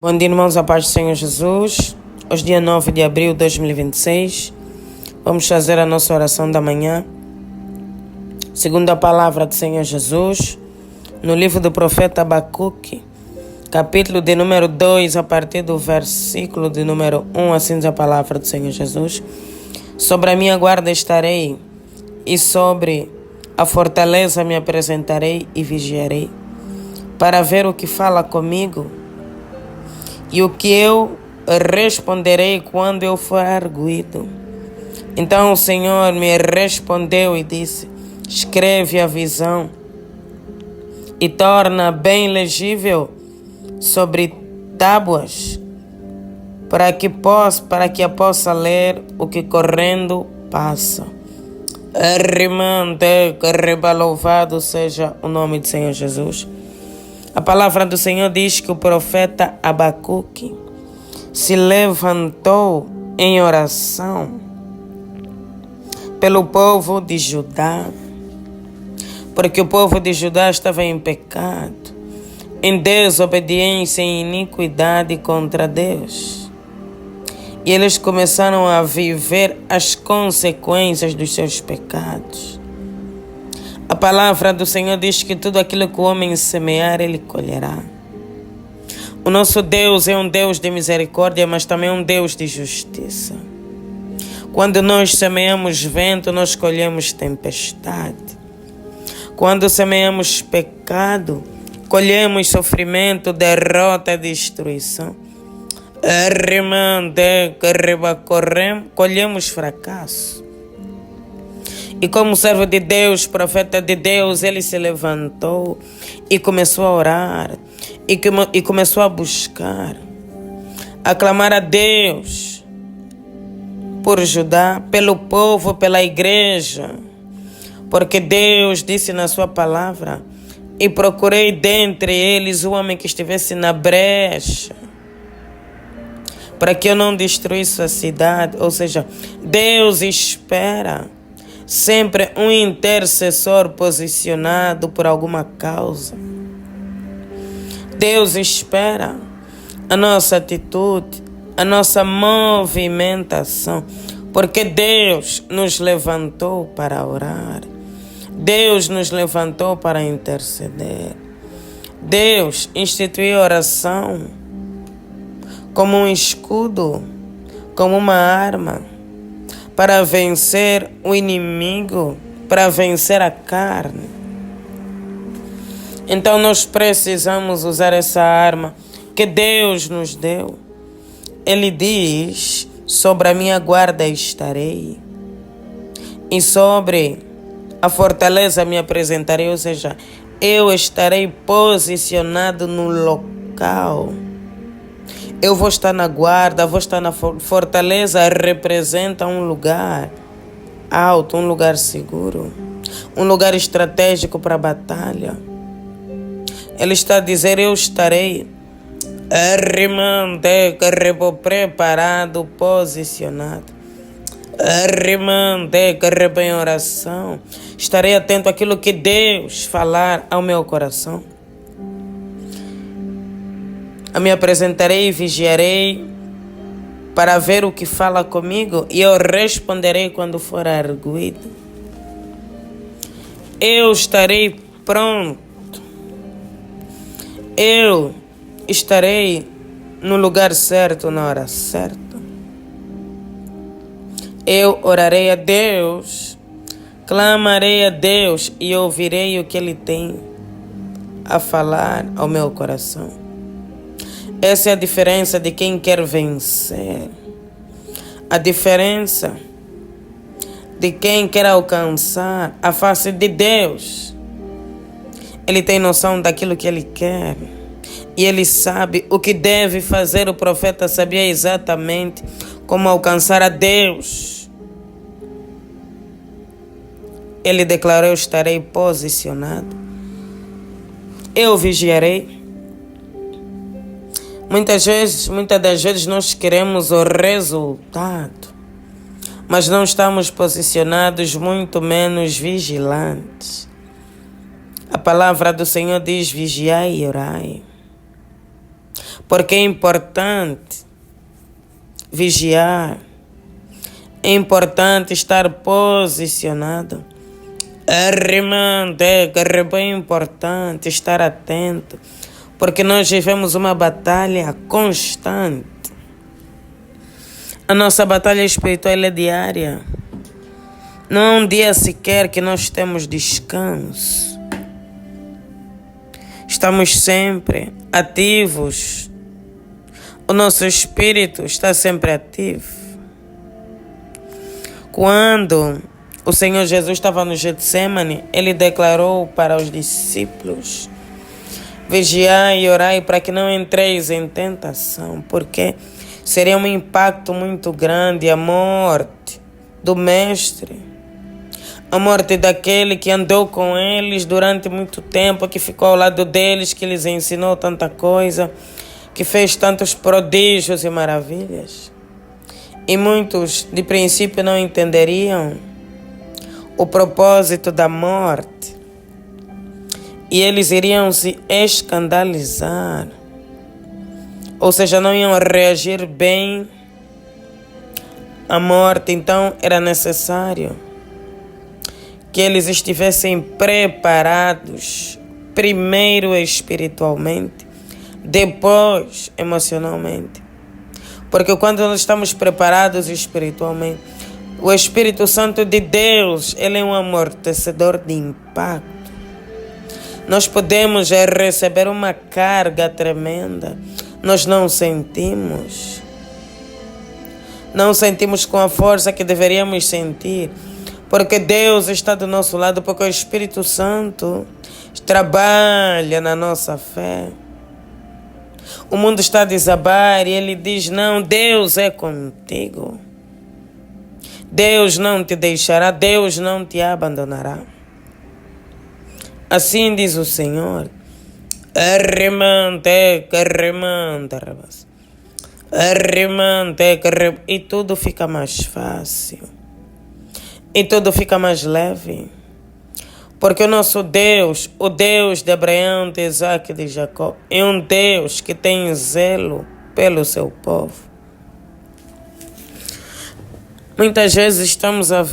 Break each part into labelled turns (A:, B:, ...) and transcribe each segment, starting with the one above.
A: Bom dia, irmãos, a paz do Senhor Jesus. Hoje, dia 9 de abril de 2026, vamos fazer a nossa oração da manhã, segundo a palavra do Senhor Jesus, no livro do profeta Abacuque, capítulo de número 2, a partir do versículo de número 1, assim diz a palavra do Senhor Jesus. Sobre a minha guarda estarei, e sobre a fortaleza me apresentarei e vigiarei, para ver o que fala comigo, e o que eu responderei quando eu for arguido. Então o Senhor me respondeu e disse: escreve a visão e torna bem legível sobre tábuas, para que a possa ler o que correndo passa. Louvado seja o nome do Senhor Jesus. A palavra do Senhor diz que o profeta Abacuque se levantou em oração pelo povo de Judá, porque o povo de Judá estava em pecado, em desobediência e iniquidade contra Deus. E eles começaram a viver as consequências dos seus pecados. A palavra do Senhor diz que tudo aquilo que o homem semear, ele colherá. O nosso Deus é um Deus de misericórdia, mas também um Deus de justiça. Quando nós semeamos vento, nós colhemos tempestade. Quando semeamos pecado, colhemos sofrimento, derrota, destruição. Colhemos fracasso. E como servo de Deus, profeta de Deus, ele se levantou e começou a orar, e começou a buscar, a clamar a Deus por Judá, pelo povo, pela igreja, porque Deus disse na sua palavra: e procurei dentre eles o homem que estivesse na brecha, para que eu não destruísse a cidade. Ou seja, Deus espera sempre um intercessor posicionado por alguma causa. Deus espera a nossa atitude, a nossa movimentação, porque Deus nos levantou para orar. Deus nos levantou para interceder. Deus instituiu a oração como um escudo, como uma arma, para vencer o inimigo, para vencer a carne. Então nós precisamos usar essa arma que Deus nos deu. Ele diz: sobre a minha guarda estarei, e sobre a fortaleza me apresentarei. Ou seja, eu estarei posicionado no local. Eu vou estar na guarda, vou estar na fortaleza. Representa um lugar alto, um lugar seguro, um lugar estratégico para a batalha. Ele está a dizer: eu estarei preparado, posicionado, em oração. Estarei atento àquilo que Deus falar ao meu coração. Eu me apresentarei e vigiarei para ver o que fala comigo, e eu responderei quando for arguido. Eu estarei pronto. Eu estarei no lugar certo, na hora certa. Eu orarei a Deus, clamarei a Deus e ouvirei o que Ele tem a falar ao meu coração. Essa é a diferença de quem quer vencer. A diferença de quem quer alcançar a face de Deus. Ele tem noção daquilo que ele quer, e ele sabe o que deve fazer. O profeta sabia exatamente como alcançar a Deus. Ele declarou: eu estarei posicionado, eu vigiarei. Muitas das vezes nós queremos o resultado, mas não estamos posicionados, muito menos vigilantes. A palavra do Senhor diz: vigiai e orai. Porque é importante vigiar, é importante estar posicionado. É bem importante estar atento, porque nós vivemos uma batalha constante. A nossa batalha espiritual é diária. Não há um dia sequer que nós temos descanso. Estamos sempre ativos. O nosso espírito está sempre ativo. Quando o Senhor Jesus estava no Getsemane, Ele declarou para os discípulos: vigiai e orai para que não entreis em tentação, porque seria um impacto muito grande a morte do Mestre, a morte daquele que andou com eles durante muito tempo, que ficou ao lado deles, que lhes ensinou tanta coisa, que fez tantos prodígios e maravilhas. E muitos, de princípio, não entenderiam o propósito da morte. E eles iriam se escandalizar. Ou seja, não iam reagir bem à morte. Então, era necessário que eles estivessem preparados, primeiro espiritualmente, depois emocionalmente. Porque quando nós estamos preparados espiritualmente, o Espírito Santo de Deus, ele é um amortecedor de impacto. Nós podemos receber uma carga tremenda, nós não sentimos. Não sentimos com a força que deveríamos sentir, porque Deus está do nosso lado, porque o Espírito Santo trabalha na nossa fé. O mundo está a desabar e ele diz: não, Deus é contigo. Deus não te deixará, Deus não te abandonará. Assim diz o Senhor. E tudo fica mais fácil. E tudo fica mais leve. Porque o nosso Deus, o Deus de Abraão, de Isaac e de Jacó, é um Deus que tem zelo pelo seu povo. Muitas vezes estamos a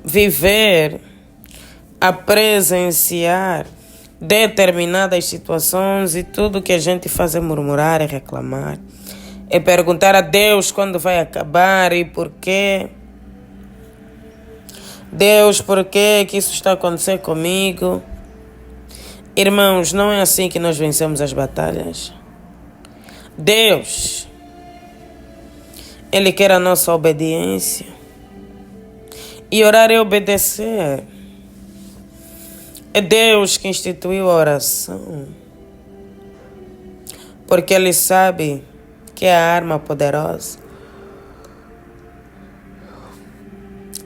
A: viver, a presenciar determinadas situações e tudo que a gente faz é murmurar, é reclamar, é perguntar a Deus quando vai acabar e por quê. Deus, por que isso está acontecendo comigo? Irmãos, não é assim que nós vencemos as batalhas. Deus, Ele quer a nossa obediência. E orar é obedecer. É Deus que instituiu a oração. Porque Ele sabe que é a arma poderosa.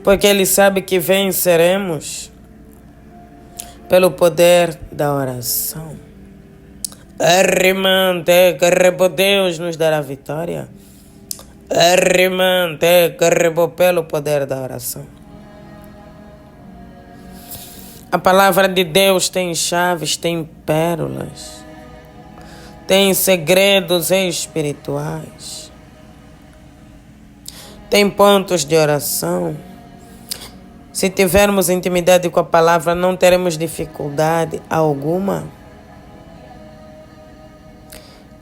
A: Porque Ele sabe que venceremos pelo poder da oração. Deus nos dará vitória. Pelo poder da oração. A palavra de Deus tem chaves, tem pérolas, tem segredos espirituais, tem pontos de oração. Se tivermos intimidade com a palavra, não teremos dificuldade alguma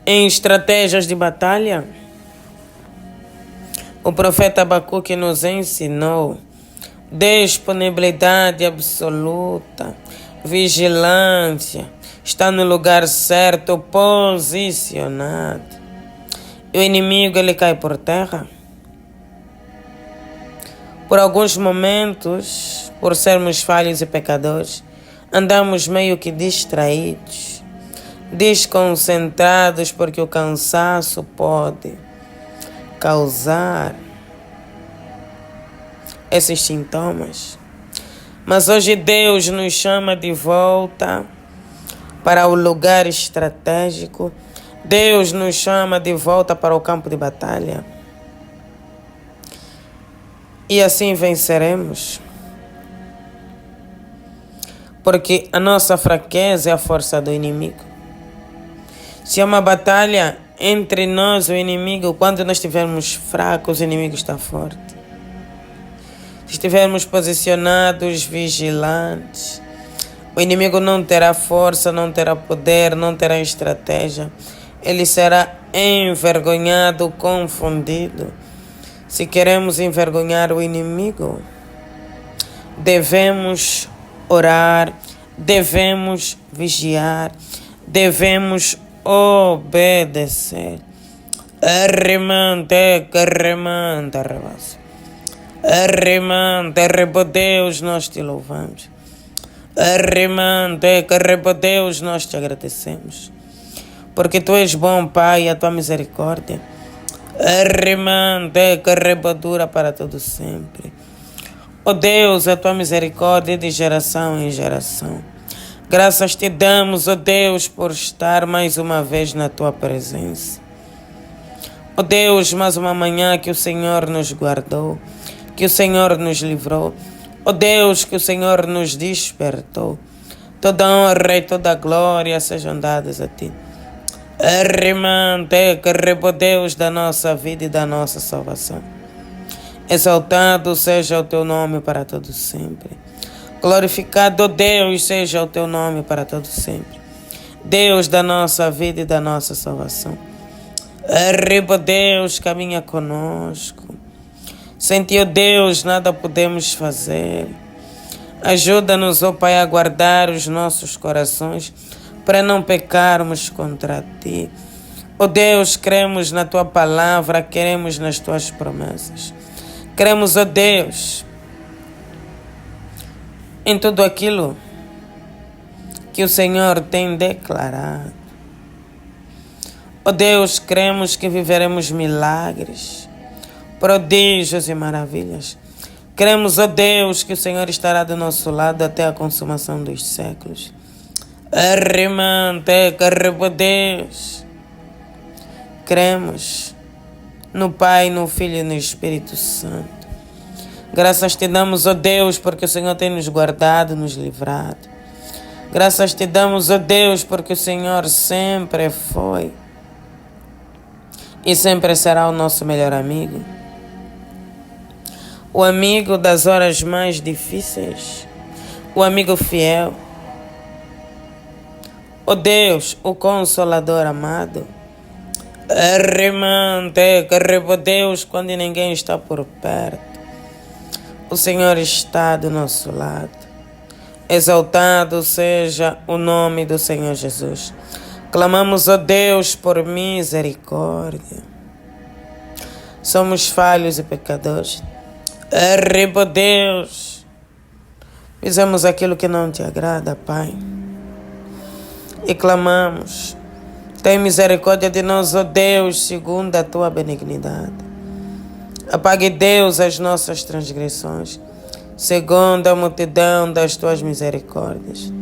A: em estratégias de batalha. O profeta Abacuque nos ensinou disponibilidade absoluta, vigilância, está no lugar certo, posicionado. E o inimigo, ele cai por terra. Por alguns momentos, por sermos falhos e pecadores, andamos meio que distraídos, desconcentrados, porque o cansaço pode causar esses sintomas. Mas hoje Deus nos chama de volta para o lugar estratégico. Deus nos chama de volta para o campo de batalha. E assim venceremos. Porque a nossa fraqueza é a força do inimigo. Se é uma batalha entre nós e o inimigo, quando nós estivermos fracos, o inimigo está forte. Se estivermos posicionados, vigilantes, o inimigo não terá força, não terá poder, não terá estratégia. Ele será envergonhado, confundido. Se queremos envergonhar o inimigo, devemos orar, devemos vigiar, devemos obedecer. Deus, nós te louvamos. Deus, nós te agradecemos. Porque tu és bom, Pai, e a tua misericórdia dura para todo sempre. Ó Deus, a tua misericórdia é de geração em geração. Graças te damos, ó Deus, por estar mais uma vez na tua presença. Ó Deus, mais uma manhã que o Senhor nos guardou, que o Senhor nos livrou. Ó Deus, que o Senhor nos despertou. Toda honra e toda glória sejam dadas a ti. Deus da nossa vida e da nossa salvação. Exaltado seja o teu nome para todo sempre. Glorificado, Deus, seja o teu nome para todo sempre. Deus da nossa vida e da nossa salvação. Deus, caminha conosco. Sem ti, ó Deus, nada podemos fazer. Ajuda-nos, ó Pai, a guardar os nossos corações para não pecarmos contra ti. Ó Deus, cremos na tua palavra, queremos nas tuas promessas. Cremos, ó Deus, em tudo aquilo que o Senhor tem declarado. Ó Deus, cremos que viveremos milagres, prodígios e maravilhas. Cremos, ó Deus, que o Senhor estará do nosso lado até a consumação dos séculos. Deus. Cremos no Pai, no Filho e no Espírito Santo. Graças te damos, ó Deus, porque o Senhor tem nos guardado, nos livrado. Graças te damos, ó Deus, porque o Senhor sempre foi e sempre será o nosso melhor amigo. O amigo das horas mais difíceis. O amigo fiel. Ó Deus, o Consolador amado. Deus, quando ninguém está por perto, o Senhor está do nosso lado. Exaltado seja o nome do Senhor Jesus. Clamamos, ó Deus, por misericórdia. Somos falhos e pecadores. Deus, fizemos aquilo que não te agrada, Pai. E clamamos, tem misericórdia de nós, ó Deus, segundo a tua benignidade. Apague, Deus, as nossas transgressões, segundo a multidão das tuas misericórdias.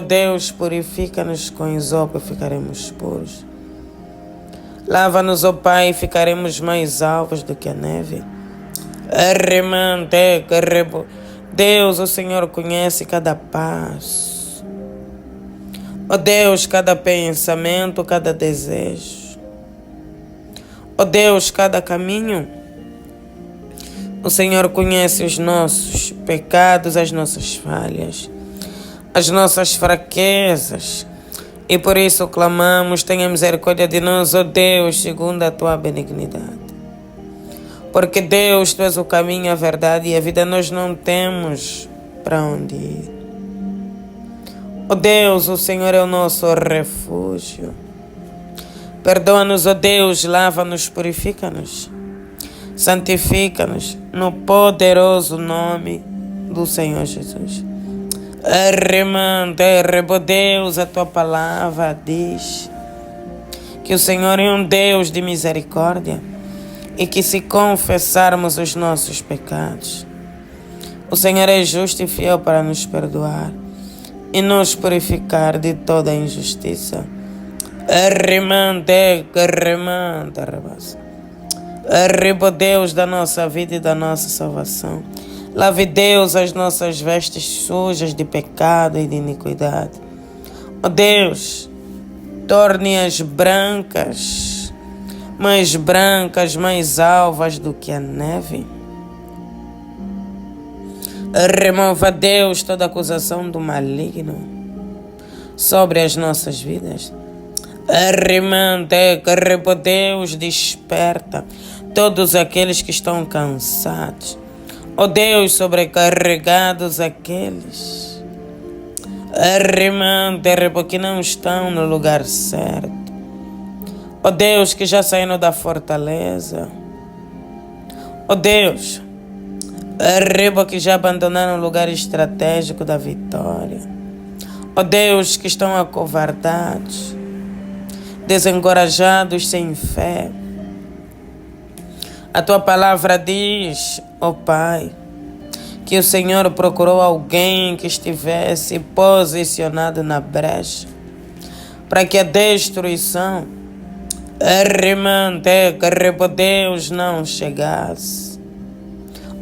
A: Deus, purifica-nos com isopo e ficaremos puros. Lava-nos, ó Pai, e ficaremos mais alvos do que a neve. Deus, o Senhor conhece cada passo. Ó Deus, cada pensamento, cada desejo. Ó Deus, cada caminho. O Senhor conhece os nossos pecados, as nossas falhas, as nossas fraquezas. E por isso clamamos, tenha misericórdia de nós, ó Deus, segundo a tua benignidade. Porque Deus, tu és o caminho, a verdade e a vida, nós não temos para onde ir. Ó Deus, o Senhor é o nosso refúgio. Perdoa-nos, ó Deus, lava-nos, purifica-nos, santifica-nos no poderoso nome do Senhor Jesus. Deus, a tua palavra diz que o Senhor é um Deus de misericórdia e que se confessarmos os nossos pecados, o Senhor é justo e fiel para nos perdoar e nos purificar de toda injustiça. Deus da nossa vida e da nossa salvação. Lave, Deus, as nossas vestes sujas de pecado e de iniquidade. Ó Deus, torne-as brancas, mais alvas do que a neve. Remova, Deus, toda acusação do maligno sobre as nossas vidas. Deus, desperta todos aqueles que estão cansados. Ó Deus, sobrecarregados aqueles que não estão no lugar certo. Ó Deus, que já saíram da fortaleza. Ó Deus, que já abandonaram o lugar estratégico da vitória. Ó Deus, que estão acovardados, desencorajados, sem fé. A tua palavra diz, ó Pai, que o Senhor procurou alguém que estivesse posicionado na brecha para que a destruição, Deus, não chegasse.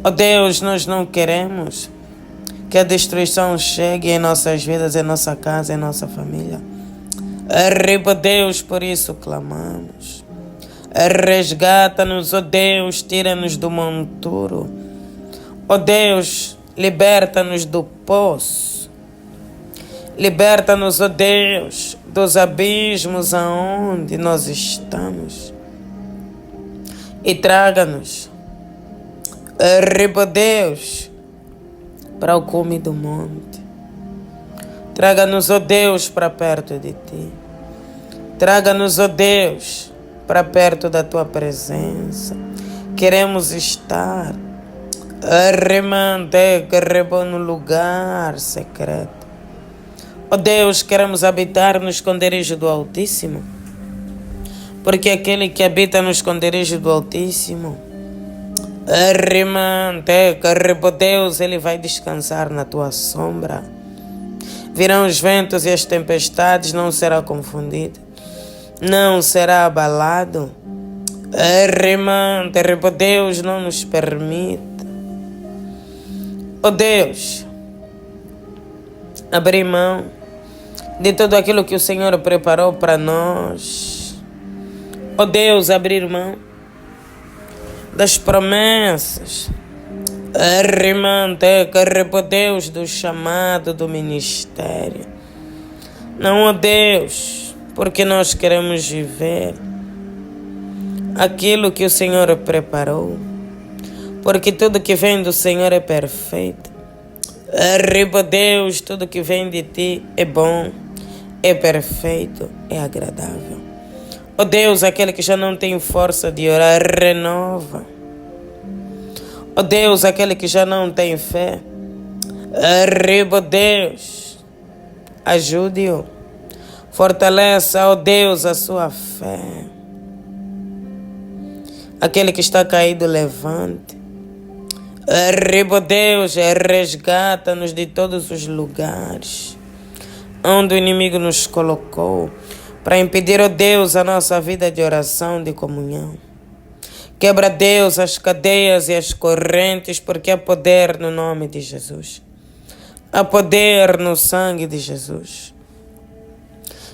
A: Ó Deus, nós não queremos que a destruição chegue em nossas vidas, em nossa casa, em nossa família. Deus, por isso clamamos. Resgata-nos, ó Deus, tira-nos do monturo. Ó Deus, liberta-nos do poço. Liberta-nos, ó Deus, dos abismos aonde nós estamos. E traga-nos, Deus, para o cume do monte. Traga-nos, ó Deus, para perto de Ti. Traga-nos, ó Deus, para perto da Tua presença. Queremos estar no lugar secreto. Ó Deus, queremos habitar no esconderijo do Altíssimo, porque aquele que habita no esconderijo do Altíssimo, Deus, ele vai descansar na tua sombra. Virão os ventos e as tempestades, não será confundido, não será abalado. Deus, não nos permita, ó Deus, abrir mão de tudo aquilo que o Senhor preparou para nós. Ó Deus, abrir mão das promessas, Deus, do chamado do ministério. Não, ó Deus, porque nós queremos viver aquilo que o Senhor preparou, porque tudo que vem do Senhor é perfeito. Deus, tudo que vem de Ti é bom, é perfeito, é agradável. Ó Deus, aquele que já não tem força de orar, renova. Ó Deus, aquele que já não tem fé, Deus, ajude-o. Fortaleça, ó Deus, a sua fé. Aquele que está caído, levante. Deus, resgata-nos de todos os lugares onde o inimigo nos colocou para impedir, ó Deus, a nossa vida de oração, de comunhão. Quebra, Deus, as cadeias e as correntes, porque há poder no nome de Jesus. Há poder no sangue de Jesus.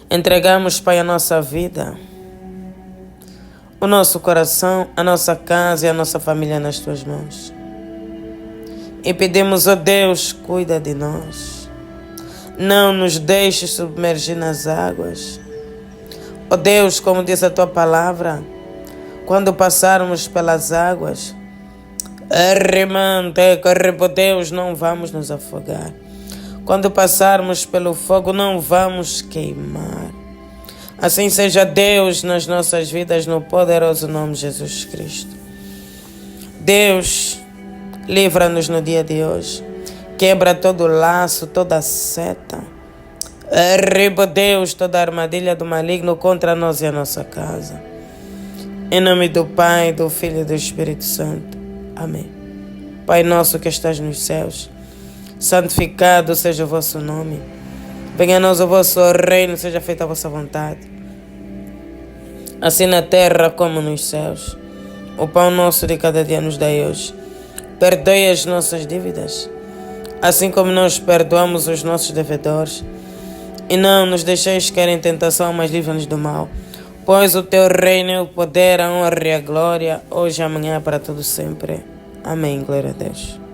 A: Entregamos, Pai, a nossa vida, o nosso coração, a nossa casa e a nossa família nas Tuas mãos. E pedimos, ó Deus, cuida de nós. Não nos deixes submergir nas águas. Ó Deus, como diz a Tua palavra, quando passarmos pelas águas, Deus, não vamos nos afogar. Quando passarmos pelo fogo, não vamos queimar. Assim seja, Deus, nas nossas vidas, no poderoso nome de Jesus Cristo. Deus, livra-nos no dia de hoje. Quebra todo laço, toda seta. Deus, toda armadilha do maligno contra nós e a nossa casa. Em nome do Pai, do Filho e do Espírito Santo. Amém. Pai nosso que estás nos céus, santificado seja o vosso nome. Venha a nós o vosso reino, seja feita a vossa vontade, assim na terra como nos céus. O pão nosso de cada dia nos dai hoje. Perdoe as nossas dívidas, assim como nós perdoamos os nossos devedores. E não nos deixeis cair em tentação, mas livra-nos do mal. Pois o teu reino, o poder, a honra e a glória, hoje e amanhã, para todo sempre. Amém. Glória a Deus.